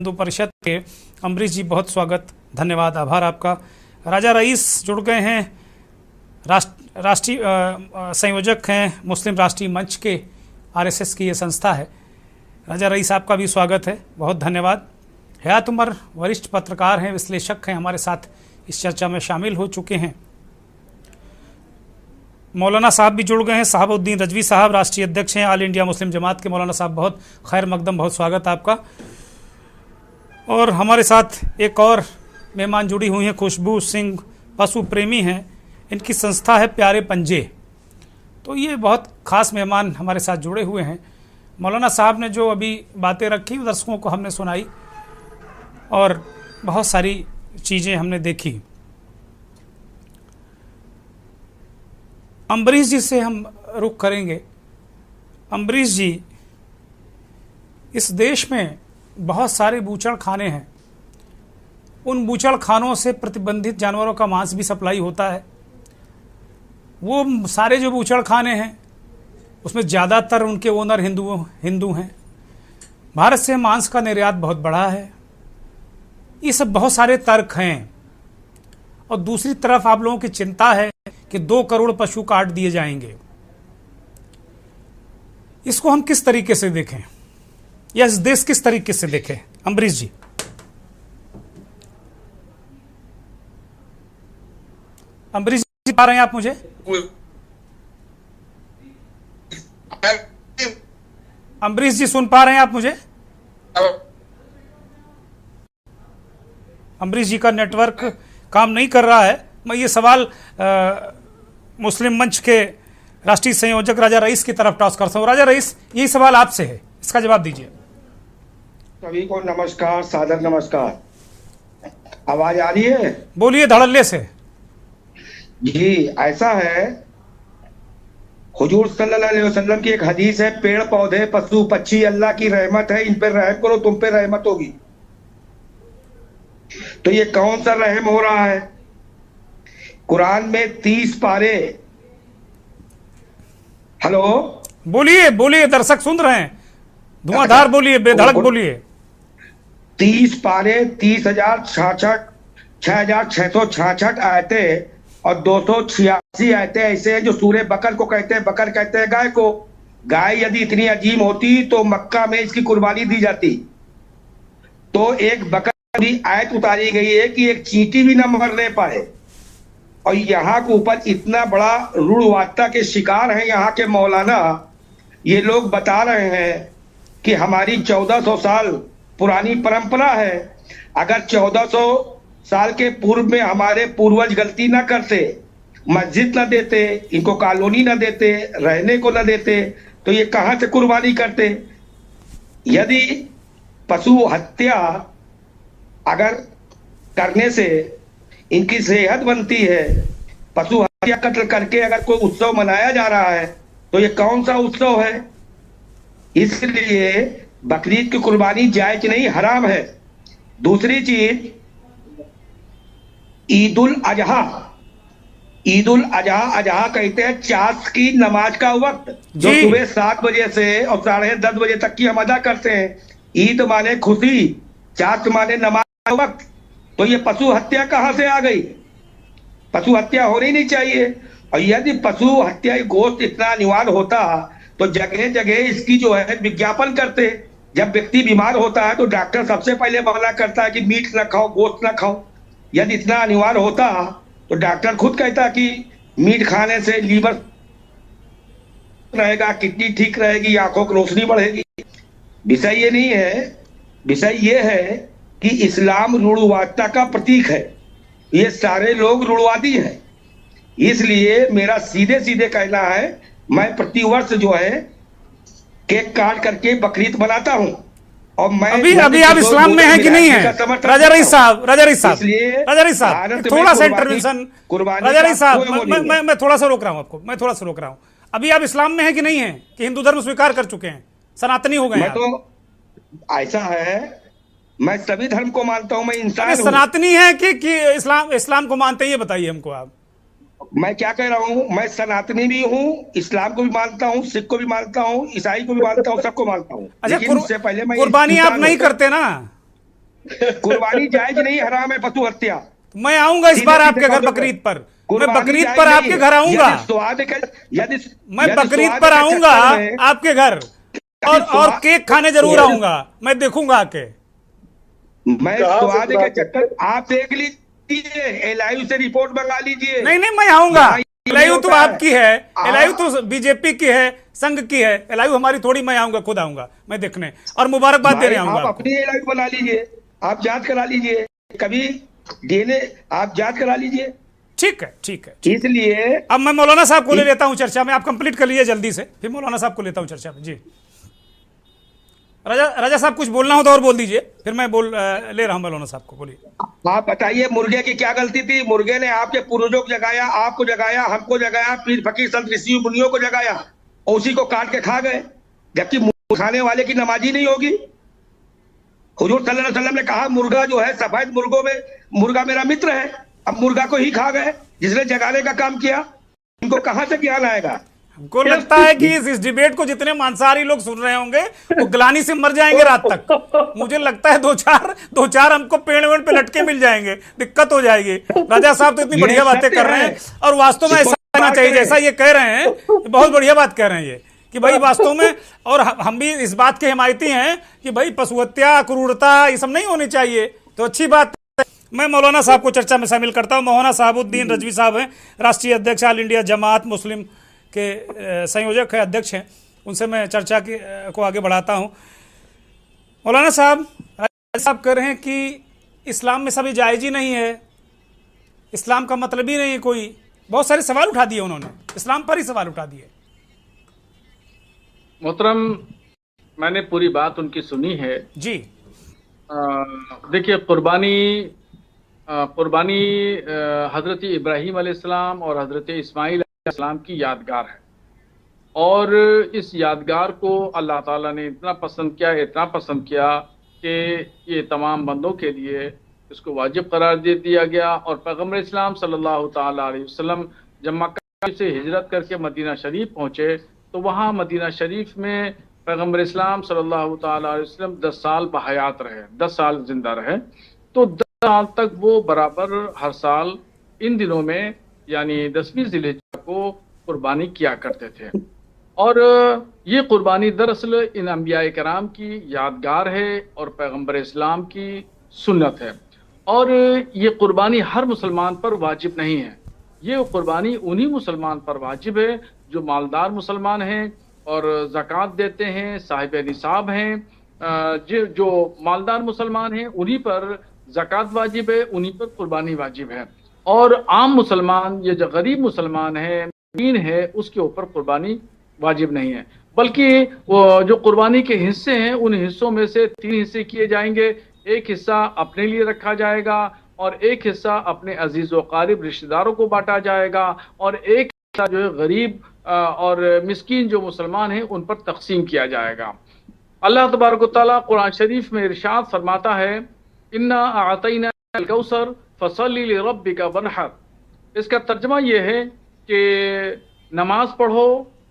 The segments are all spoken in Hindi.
हिंदू परिषद के अम्बरीश जी, बहुत स्वागत, धन्यवाद, आभार आपका। राजा रईस जुड़ गए हैं, राष्ट्रीय संयोजक हैं मुस्लिम राष्ट्रीय मंच के, आरएसएस की ये संस्था है। राजा रईस, आपका भी स्वागत है, बहुत धन्यवाद। हयात उमर वरिष्ठ पत्रकार हैं, विश्लेषक हैं, हमारे साथ इस चर्चा में शामिल हो चुके हैं। मौलाना साहब भी जुड़ गए हैं, शहाबुद्दीन रजवी साहब राष्ट्रीय अध्यक्ष हैं ऑल इंडिया मुस्लिम जमात के। मौलाना साहब, बहुत खैर मकदम, बहुत स्वागत आपका। और हमारे साथ एक और मेहमान जुड़ी हुई हैं, खुशबू सिंह, पशु प्रेमी हैं, इनकी संस्था है प्यारे पंजे। तो ये बहुत ख़ास मेहमान हमारे साथ जुड़े हुए हैं। मौलाना साहब ने जो अभी बातें रखी दर्शकों को हमने सुनाई और बहुत सारी चीज़ें हमने देखी। अम्बरीश जी से हम रुख करेंगे। अम्बरीश जी, इस देश में बहुत सारे बूचड़ खाने हैं, उन बूचड़ खानों से प्रतिबंधित जानवरों का मांस भी सप्लाई होता है। वो सारे जो बूचड़ खाने हैं उसमें ज़्यादातर उनके ओनर हिंदू हैं। भारत से मांस का निर्यात बहुत बड़ा है। ये सब बहुत सारे तर्क हैं। और दूसरी तरफ आप लोगों की चिंता है कि 2 करोड़ पशु काट दिए जाएंगे। इसको हम किस तरीके से देखें, या इस देश किस तरीके से देखें? अम्बरीश जी। अम्बरीश जी, पा रहे हैं आप मुझे? अम्बरीश जी, सुन पा रहे हैं आप मुझे? अम्बरीश जी का नेटवर्क काम नहीं कर रहा है। मैं ये सवाल मुस्लिम मंच के राष्ट्रीय संयोजक राजा रईस की तरफ टॉस करता हूँ। राजा रईस, यही सवाल आपसे है, इसका जवाब दीजिए। सभी को नमस्कार, सादर नमस्कार। आवाज आ रही है? बोलिए धड़ल्ले से। जी, ऐसा है, हुजूर सल्लल्लाहु अलैहि वसल्लम की एक हदीस है, पेड़ पौधे पशु पक्षी अल्लाह की रहमत है, इन पर रहम करो, तुम पे रहमत होगी। तो ये कौन सा रहम हो रहा है? कुरान में 30 पारे। हेलो, बोलिए बोलिए, दर्शक सुन रहे हैं, धुआंधार बोलिए, बेधड़क बोलिए। 30 पारे, 6,666 आयतें और 286 आयतें ऐसे हैं जो सूरे बकर को कहते हैं। बकर कहते हैं गाय को। गाय यदि इतनी अजीम होती तो मक्का में इसकी कुर्बानी दी जाती। तो एक बकर भी आयत उतारी गई है कि एक चींटी भी न मरने पाए। और यहाँ के ऊपर इतना बड़ा रूढ़वादिता के शिकार हैं यहाँ के मौलाना। ये लोग बता रहे हैं कि हमारी 1400 साल पुरानी परंपरा है। अगर 1400 साल के पूर्व में हमारे पूर्वज गलती ना करते, मस्जिद ना देते, इनको कॉलोनी ना देते, रहने को ना देते, तो ये कहां से कुर्बानी करते? यदि पशु हत्या अगर करने से इनकी सेहत बनती है, पशु हत्या कत्ल करके अगर कोई उत्सव मनाया जा रहा है, तो ये कौन सा उत्सव है? इसलिए बकरीद की कुर्बानी जायज नहीं, हराम है। दूसरी चीज, ईद उल अजहा कहते हैं चाश की नमाज का वक्त, जो सुबह 7 बजे से और 10:30 बजे तक की हम अदा करते हैं। ईद माने खुशी, चाश माने नमाज का वक्त। तो ये पशु हत्या कहां से आ गई? पशु हत्या होनी नहीं चाहिए। और यदि पशु हत्या गोश्त इतना अनिवार्य होता तो जगह जगह इसकी जो है विज्ञापन करते। जब व्यक्ति बीमार होता है तो डॉक्टर सबसे पहले मना करता है कि मीट ना खाओ, गोश्त ना खाओ। यदि इतना अनिवार्य होता तो डॉक्टर खुद कहता कि मीट खाने से लीवर रहेगा, किडनी ठीक रहेगी, आंखों की रोशनी बढ़ेगी। विषय ये नहीं है। विषय ये है कि इस्लाम रूढ़वादिता का प्रतीक है। ये सारे लोग रूढ़वादी हैं। इसलिए मेरा सीधे सीधे कहना है, मैं प्रतिवर्ष जो है केक काट करके बकरीद मनाता हूं। और मैं अभी आप इस्लाम में हैं कि नहीं है? राजा रईस साहब, थोड़ा सा इंटरवेंशन। राजा रईस साहब, मैं थोड़ा सा रोक रहा हूं आपको, मैं थोड़ा सा रोक रहा हूं। अभी आप इस्लाम में हैं कि नहीं है, कि हिंदू धर्म स्वीकार कर चुके हैं, सनातनी हो गए हैं? तो ऐसा है, मैं सभी धर्म को मानता हूं, मैं इंसान हूं। सनातनी है कि इस्लाम को मानते हैं, ये बताइए हमको आप। मैं क्या कह रहा हूँ, मैं सनातनी भी हूँ, इस्लाम को भी मानता हूँ, सिख को भी मानता हूँ, ईसाई को भी मानता हूँ, सबको मानता हूँ। अच्छा, लेकिन उससे पहले मैं कुर्बानी आप नहीं करते ना? कुर्बानी जायज नहीं, हराम है पशु हत्या। मैं आऊंगा इस बार आपके घर बकरीद पर, मैं बकरीद पर आपके घर आऊंगा, मैं बकरीद पर आऊंगा आपके घर, और केक खाने जरूर आऊंगा, मैं देखूंगा आके। मैं स्वाद के चक्कर, आप देख लीजिए, एलआईयू से रिपोर्ट मंगा लीजिए। नहीं नहीं, मैं आऊंगा। एलआईयू तो आपकी है, एलआईयू तो बीजेपी की है, संघ की है, एलआईयू हमारी थोड़ी। मैं आऊंगा, खुद आऊंगा मैं देखने, और मुबारकबाद देने आऊंगा। आप अपनी एलआईयू बना लीजिए, आप जांच करा लीजिए, कभी डीएनए आप जांच करा लीजिए। ठीक है, ठीक है। इसलिए अब मैं मौलाना साहब को ले लेता हूं चर्चा में, आप कंप्लीट कर लीजिए जल्दी से, फिर मौलाना साहब को लेता हूं चर्चा में। जी राजा साहब, कुछ बोलना हो तो और बोल दीजिए, फिर मैं ले रहा हूं मौलाना साहब को, बोलिए। आप बताइए, मुर्गे की क्या गलती थी? मुर्गे ने आपके पूर्वजों को जगाया, आपको जगाया, हमको जगाया, पीर फकीर संत ऋषि मुनियों को जगाया, और उसी को काट के खा गए, जबकि खाने वाले की नमाजी नहीं होगी। हुजूर सल्लल्लाहु अलैहि वसल्लम ने कहा, मुर्गा जो है, सफेद मुर्गों में मुर्गा मेरा मित्र है। अब मुर्गा को ही खा गए जिसने जगाने का काम किया, इनको कहां से ज्ञान आएगा? हमको लगता है कि इस डिबेट को जितने मांसाहारी लोग सुन रहे होंगे वो ग्लानि से मर जाएंगे रात तक। मुझे लगता है दो चार हमको पेड़ वेड़ पे लटके मिल जाएंगे, दिक्कत हो जाएगी। राजा साहब तो इतनी बढ़िया बातें कर रहे हैं, और वास्तव में ऐसा होना चाहिए जैसा ये कह रहे हैं, बहुत बढ़िया बात कह रहे हैं ये, कि भाई वास्तव में, और हम भी इस बात के हिमायती हैं कि भाई पशु हत्या, क्रूरता, ये सब नहीं होनी चाहिए। तो अच्छी बात है। मैं मौलाना साहब को चर्चा में शामिल करता हूं। मौलाना साहबुद्दीन रजवी साहब हैं, राष्ट्रीय अध्यक्ष ऑल इंडिया जमात मुस्लिम के संयोजक है, अध्यक्ष हैं। उनसे मैं चर्चा को आगे बढ़ाता हूं। मौलाना साहब कह रहे हैं कि इस्लाम में सभी जायज ही नहीं है, इस्लाम का मतलब ही नहीं है कोई। बहुत सारे सवाल उठा दिए उन्होंने, इस्लाम पर ही सवाल उठा दिए। मोहतरम, मैंने पूरी बात उनकी सुनी है जी। देखिए, कुर्बानी हजरत इब्राहीम अलैहिस्सलाम और हजरत इस्माइल अलैहिस्सलाम की यादगार है, और इस यादगार को अल्लाह ताला ने इतना पसंद किया कि ये तमाम बंदों के लिए इसको वाजिब करार दे दिया गया। और पैगम्बर इस्लाम सल्लल्लाहु ताला अलैहि वसल्लम जब मक्का से हिजरत करके मदीना शरीफ पहुँचे, तो वहाँ मदीना शरीफ में पैगम्बर इस्लाम सल्लल्लाहु ताला अलैहि वसल्लम 10 साल बहयात रहे, 10 साल जिंदा रहे। तो 10 साल तक वो बराबर हर साल इन दिनों में, यानी 10वीं ज़िलहिज्जा को कुर्बानी किया करते थे। और ये कुर्बानी दरअसल इन अंबिया कराम की यादगार है और पैगम्बर इस्लाम की सुन्नत है। और ये कुर्बानी हर मुसलमान पर वाजिब नहीं है, ये कुर्बानी उन्हीं मुसलमान पर वाजिब है जो मालदार मुसलमान हैं और ज़कात देते हैं, साहिब निसाब हैं। जो मालदार मुसलमान हैं उन्हीं पर ज़कात वाजिब है, उन्हीं पर कुर्बानी वाजिब है। और आम मुसलमान, ये जो गरीब मुसलमान है, दीन है, उसके ऊपर कुर्बानी वाजिब नहीं है। बल्कि वो जो कुर्बानी के हिस्से हैं, उन हिस्सों में से 3 हिस्से किए जाएंगे। एक हिस्सा अपने लिए रखा जाएगा, और एक हिस्सा अपने अजीज व कारिब रिश्तेदारों को बांटा जाएगा, और एक हिस्सा जो है गरीब और मिस्कीन जो मुसलमान हैं उन पर तकसीम किया जाएगा। अल्लाह तबारक व तआला कुरान शरीफ में इरशाद फरमाता है, इन्ना आतैना अल कौसर फसल्ली लिरब्बिका वनहर। इसका तर्जमा यह है कि नमाज पढ़ो,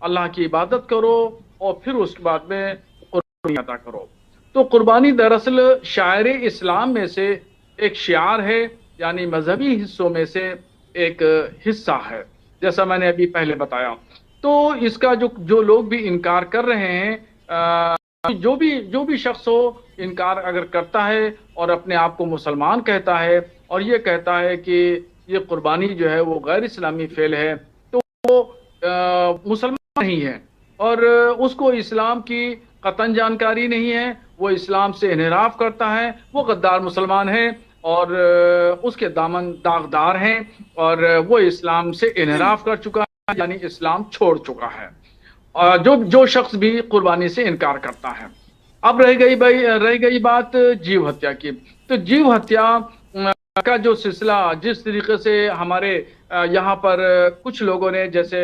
अल्लाह की इबादत करो, और फिर उसके बाद में कुर्बानी अदा करो। तो कुर्बानी दरअसल शायर इस्लाम में से एक शियार है, यानी मजहबी हिस्सों में से एक हिस्सा है, जैसा मैंने अभी पहले बताया। तो इसका जो लोग भी इनकार कर रहे हैं, जो भी शख्स हो, इनकार अगर करता है और अपने आप को मुसलमान कहता है और ये कहता है कि ये कुर्बानी जो है वो गैर इस्लामी फेल है, तो वो मुसलमान नहीं है और उसको इस्लाम की कतन जानकारी नहीं है, वो इस्लाम से इनहराफ करता है, वो गद्दार मुसलमान है और उसके दामन दागदार हैं और वो इस्लाम से इनहराफ कर चुका है, यानी इस्लाम छोड़ चुका है। जो शख्स भी कुर्बानी से इनकार करता है। अब रह गई बात जीव हत्या की। तो जीव हत्या का जो सिलसिला जिस तरीके से हमारे यहाँ पर कुछ लोगों ने, जैसे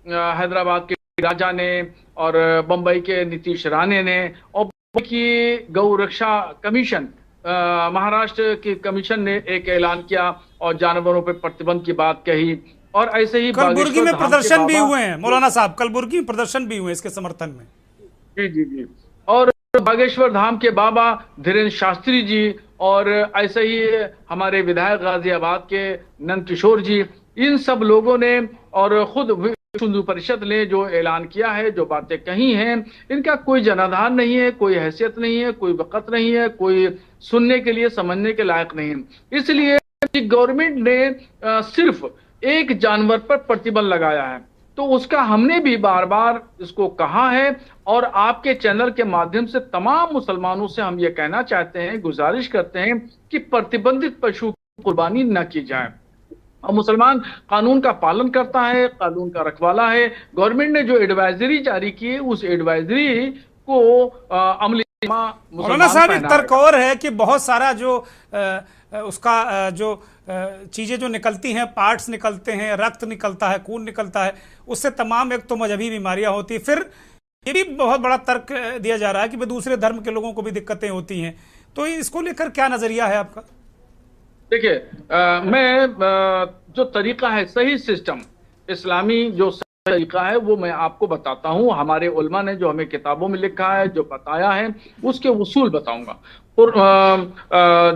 हैदराबाद के राजा ने और बम्बई के नीतीश राणे ने और की गौ रक्षा कमीशन, महाराष्ट्र की कमीशन ने एक ऐलान किया और जानवरों पर प्रतिबंध की बात कही। और ऐसे ही कलबुर्गी में प्रदर्शन भी हुए हैं मौलाना साहब, कलबुर्गी में प्रदर्शन भी हुए इसके समर्थन में। जी। और बागेश्वर धाम के बाबा धीरेन्द्र शास्त्री जी और ऐसे ही हमारे विधायक गाजियाबाद के नंद किशोर जी, इन सब लोगों ने और खुद विश्व हिंदू परिषद ने जो ऐलान किया है, जो बातें कही हैं, इनका कोई जनाधार नहीं है, कोई हैसियत नहीं है, कोई वक़्त नहीं है, कोई सुनने के लिए समझने के लायक नहीं है। इसलिए गवर्नमेंट ने सिर्फ एक जानवर पर प्रतिबंध लगाया है, तो उसका हमने भी बार बार इसको कहा है और आपके चैनल के माध्यम से तमाम मुसलमानों से हम ये कहना चाहते हैं, गुजारिश करते हैं कि प्रतिबंधित पशु की कुर्बानी न की जाए। और मुसलमान कानून का पालन करता है, कानून का रखवाला है। गवर्नमेंट ने जो एडवाइजरी जारी की है, उस एडवाइजरी को अमली मौलाना साहब, एक तर्क और है कि बहुत सारा जो उसका जो चीजें जो निकलती हैं, पार्ट्स निकलते हैं, रक्त निकलता है, खून निकलता है, उससे तमाम एक तो मजहबी बीमारियां होती, फिर ये भी बहुत बड़ा तर्क दिया जा रहा है कि दूसरे धर्म के लोगों को भी दिक्कतें होती हैं। तो इसको लेकर क्या नजरिया है आपका? देखिए, मैं जो तरीका है, सही सिस्टम, इस्लामी जो तरीका है, वो मैं आपको बताता हूँ। हमारे उलमा ने जो हमें किताबों में लिखा है, जो बताया है, उसके उसूल बताऊंगा। और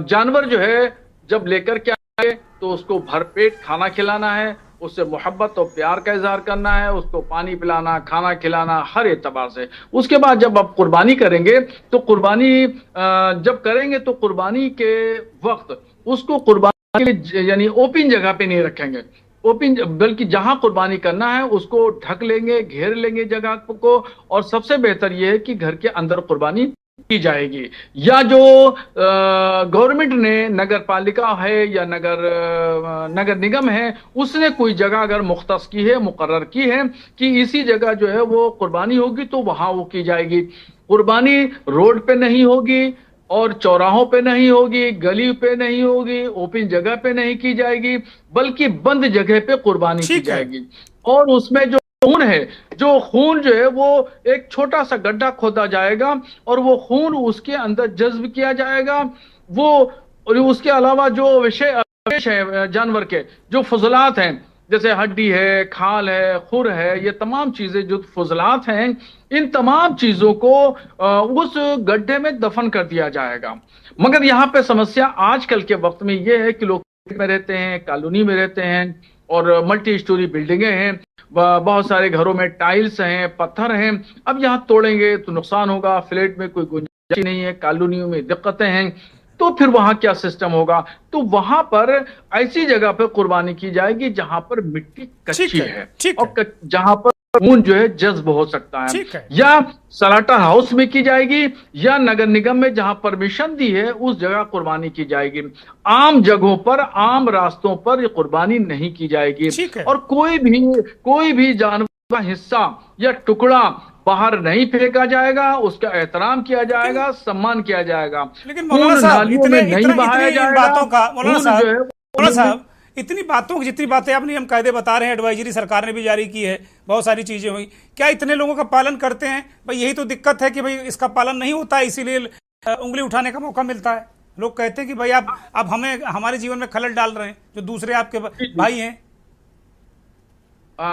जानवर जो है जब लेकर के आए तो उसको भरपेट खाना खिलाना है, उससे मोहब्बत और प्यार का इजहार करना है, उसको पानी पिलाना, खाना खिलाना, हर एतबार से। उसके बाद जब आप कुर्बानी करेंगे तो कुर्बानी जब करेंगे तो कुर्बानी के वक्त उसको कुर्बानी के लिए यानी ओपन जगह पे नहीं रखेंगे, ओपन, बल्कि जहां कुर्बानी करना है उसको ढक लेंगे, घेर लेंगे जगह को। और सबसे बेहतर यह है कि घर के अंदर कुर्बानी की जाएगी, या जो गवर्नमेंट ने, नगर पालिका है या नगर निगम है, उसने कोई जगह अगर मुख्तस की है, मुकर्रर की है कि इसी जगह जो है वो कुर्बानी होगी, तो वहां वो की जाएगी। कुर्बानी रोड पे नहीं होगी और चौराहों पे नहीं होगी, गली पे नहीं होगी, ओपन जगह पे नहीं की जाएगी, बल्कि बंद जगह पे कुर्बानी की जाएगी। और उसमें जो खून है, जो खून जो है वो एक छोटा सा गड्ढा खोदा जाएगा और वो खून उसके अंदर जज्ब किया जाएगा। वो, और उसके अलावा जो विषय है जानवर के, जो फजलात हैं, जैसे हड्डी है, खाल है, खुर है, ये तमाम चीजें जो फजलात हैं, इन तमाम चीजों को उस गड्ढे में दफन कर दिया जाएगा। मगर यहाँ पे समस्या आजकल के वक्त में ये है कि लोग में रहते हैं, कॉलोनी में रहते हैं और मल्टी स्टोरी बिल्डिंगें हैं, बहुत सारे घरों में टाइल्स हैं, पत्थर हैं। अब यहाँ तोड़ेंगे तो नुकसान होगा, फ्लैट में कोई गुंजाइश नहीं है, कॉलोनियों में दिक्कतें हैं, तो फिर वहां क्या सिस्टम होगा? तो वहां पर ऐसी जगह पर कुर्बानी की जाएगी जहां पर मिट्टी कच्ची है और जहां पर खून जो है जज्ब हो सकता है। या सलाटर हाउस में की जाएगी या नगर निगम में जहां परमिशन दी है उस जगह कुर्बानी की जाएगी। आम जगहों पर, आम रास्तों पर ये कुर्बानी नहीं की जाएगी। और कोई भी जानवर का हिस्सा या टुकड़ा बाहर नहीं फेंका जाएगा, उसका एहतराम किया जाएगा, सम्मान किया जाएगा। लेकिन मौलाना साहब, इतनी बातों की जितनी बातें आपने हम कायदे बता रहे हैं, एडवाइजरी सरकार ने भी जारी की है, बहुत सारी चीजें हुई, क्या इतने लोगों का पालन करते हैं? भाई यही तो दिक्कत है कि भाई इसका पालन नहीं होता है, इसीलिए उंगली उठाने का मौका मिलता है। लोग कहते हैं कि भाई आप हमें, हमारे जीवन में खलल डाल रहे हैं जो दूसरे आपके भाई हैं।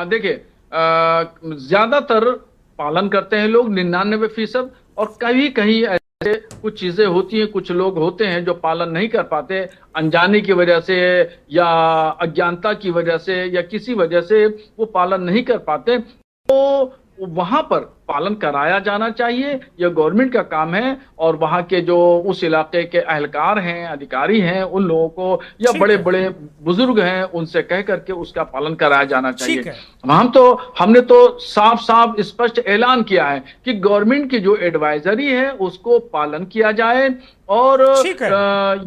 देखिए, ज्यादातर पालन करते हैं लोग, 99%, और कहीं ऐसे कुछ चीजें होती हैं, कुछ लोग होते हैं जो पालन नहीं कर पाते, अनजाने की वजह से या अज्ञानता की वजह से या किसी वजह से वो पालन नहीं कर पाते, तो वहां पर पालन कराया जाना चाहिए। यह गवर्नमेंट का काम है और वहां के जो उस इलाके के अहलकार हैं, अधिकारी हैं, उन लोगों को या बड़े बड़े बुजुर्ग हैं, उनसे कह करके उसका पालन कराया जाना चाहिए। हमने तो साफ साफ स्पष्ट ऐलान किया है कि गवर्नमेंट की जो एडवाइजरी है उसको पालन किया जाए। और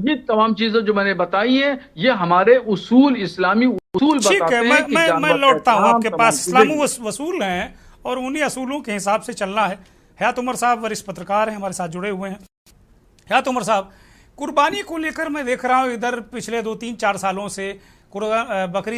ये तमाम चीजें जो मैंने बताई है, ये हमारे उसूल, इस्लामी उसूल बताते हैं कि मैं लौटता हूँ आपके पास। इस्लामी वसूल हैं और उन्हीं असूलों के हिसाब से चलना है। हयात उमर साहब वरिष्ठ पत्रकार हैं, हमारे साथ जुड़े हुए हैं। हयात उमर साहब, कुर्बानी को लेकर मैं देख रहा हूँ इधर पिछले 2-3-4 सालों से बकरी